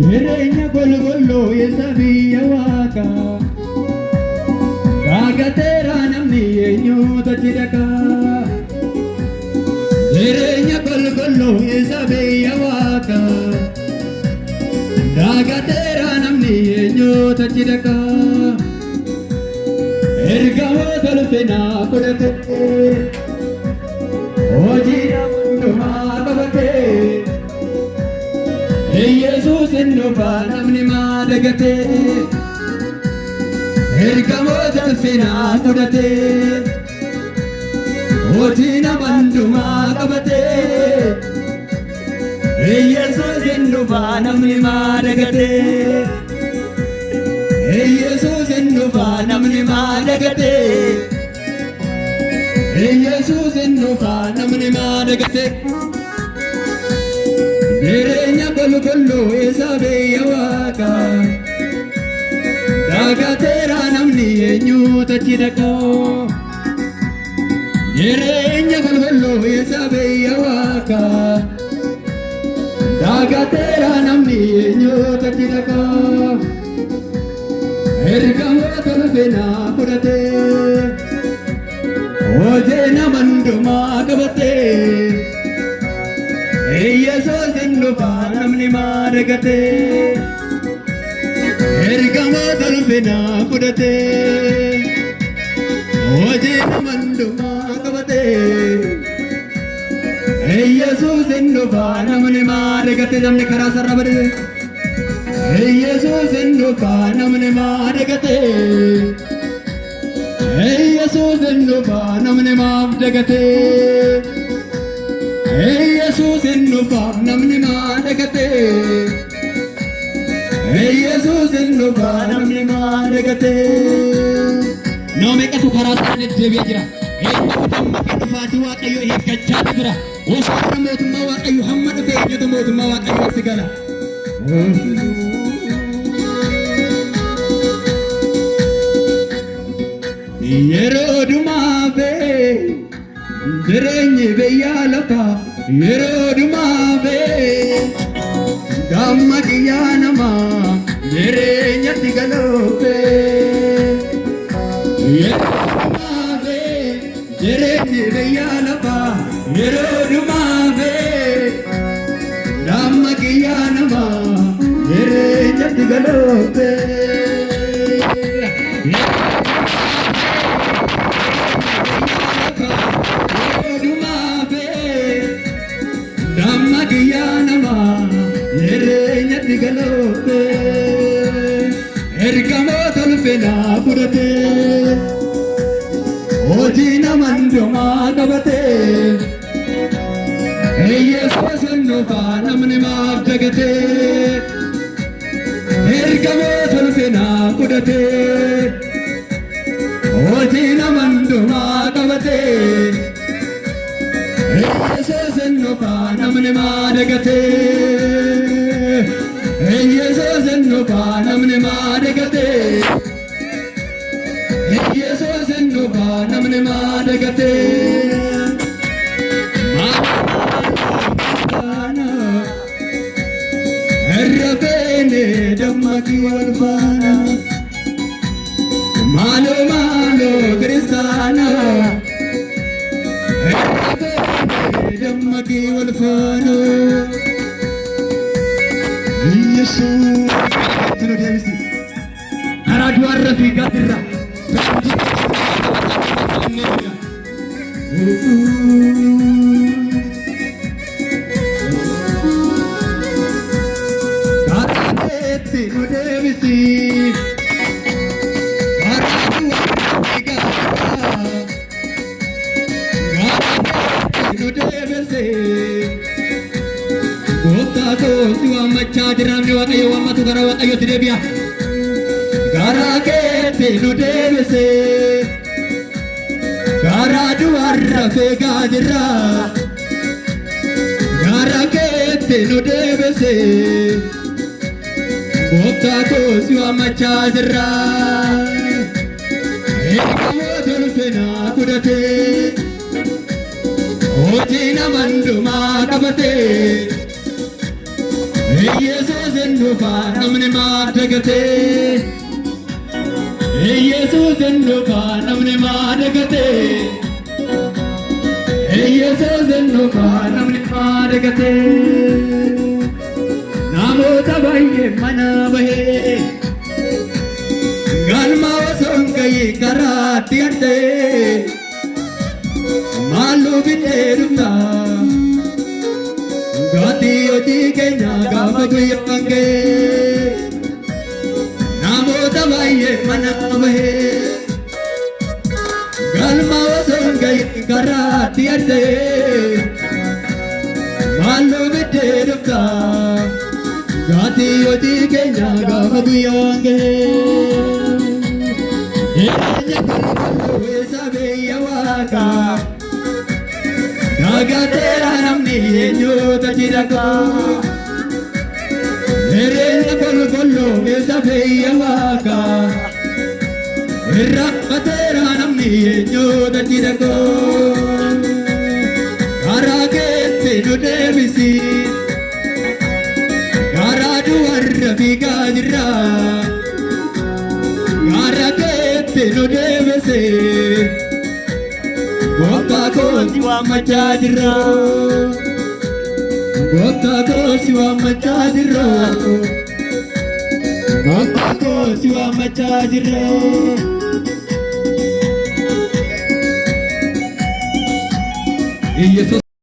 Jireenya golgolloo eessa biyya waaqaa gaagateera namni eenyuutu achi dhaqaa. Jireenya golgolloo eessa biyya waaqaa gaagateera namni eenyuutu achi dhaqaa. Ergamoota ulfinaa fudhatee hojii hundumaa qabatee Yesus nufa namni madagate ergamoota ulfinaa fudhatee hojii hundumaa qabatee Yesus nufa namni madagate Yesus nufa namni madagate Yesus nufa namni madagate. Jireenya golgolloo eessa biyya waaqaa gaagateera namni eenyuutu achi dhaqaa. Jireenya golgolloo eessa biyya waaqaa gaagateera namni eenyuutu achi dhaqaa. Ergamoota ulfinaa fudhatee hojii hundumaa qabatee Yesus nufa namni madagate ergamoota ulfinaa fudhatee hojii hundumaa qabatee Yesus nufa namni madagate. Namni karaa sarara badee Yesus nufa namni madagate Yesus nufa namni madagate Yesus nufa namni madagate Yesus nufa namni madagate. Nama meeqatu karaa isaanii deebi'ee jira. Eenyuudhaan dhufaatii Waaqayyoo eeggachaa jira. Osoo mootummaa Waaqayyoo hamma dhufee eenyutu mootummaa Waaqayyootti gala. Yeroo dhumaafee jireenyi biyya lafaa yeroo dhumaafee damma qiyyaa namaa jireenyatti galoofee. Yeroo dhumaafee jireenyi biyya lafaa yeroo dhumaafee damma qiyyaa namaa jireenyatti galoofee. Ergamoota ulfinaa fudhatee hojii hundumaa qabatee Yesus nufa namni madagate ergamoota ulfinaa fudhatee hojii hundumaa qabatee Yesus nufa namni madagate Yesus nufa namni madagate Yesus nufa namni madagate. Errafeene dammaqii wal faana maaloo maaloo kiristaana errafeene dammaqii wal faana. Yesus tunu deebisi karaa du'arra fiigaa jirra. Karaatti nu deebisi karaa du'arra fiigaa karaatti nu deebisi. Gooftaatoo waamachaa jiraamni Waaqayyo waammatu gara Waaqayyootti deebi'a. Garaa keetti nu deebise karaa du'arra fiigaa jirra. Garaa keetti nu deebise gooftaa koo si waammachaa jirra. Eegamoota ulfinaa fudhatee hojii nama hundumaa qabatee Yesuus hin dhufaa namni maaf dagatee Yesuus hin dhufaa namni maaf dagatee Yesuus hin dhufaa namni maaf dagatee namoota baay'ee mana bahee galma osoo hin ga'iin karaatti argee maaluu bitee dhuftaa Gaatii hojii keenya gaafa guyyaan ga'ee namoota baay'ee mana bahee galma osoo hin ga'iin karaatti argee maaluu bitee dhuftaa Gaatii hojii keenya gaafa guyyaan ga'ee Eenya kolkoloo eessa biyya waaqaa Nagateera namni eenyuuta jirakaa Ereenya kolkoloo eessa biyya waaqaa Irraanfateera namni eenyuuta jirakaa Karaa keetti nu deebisi Karaa duwwarra fiigaa jirra Karaa keetti nu deebisi Gooftaa koo si waammachaa jirra Gooftaa koo si waammachaa jirra Gooftaa koo si waammachaa jirra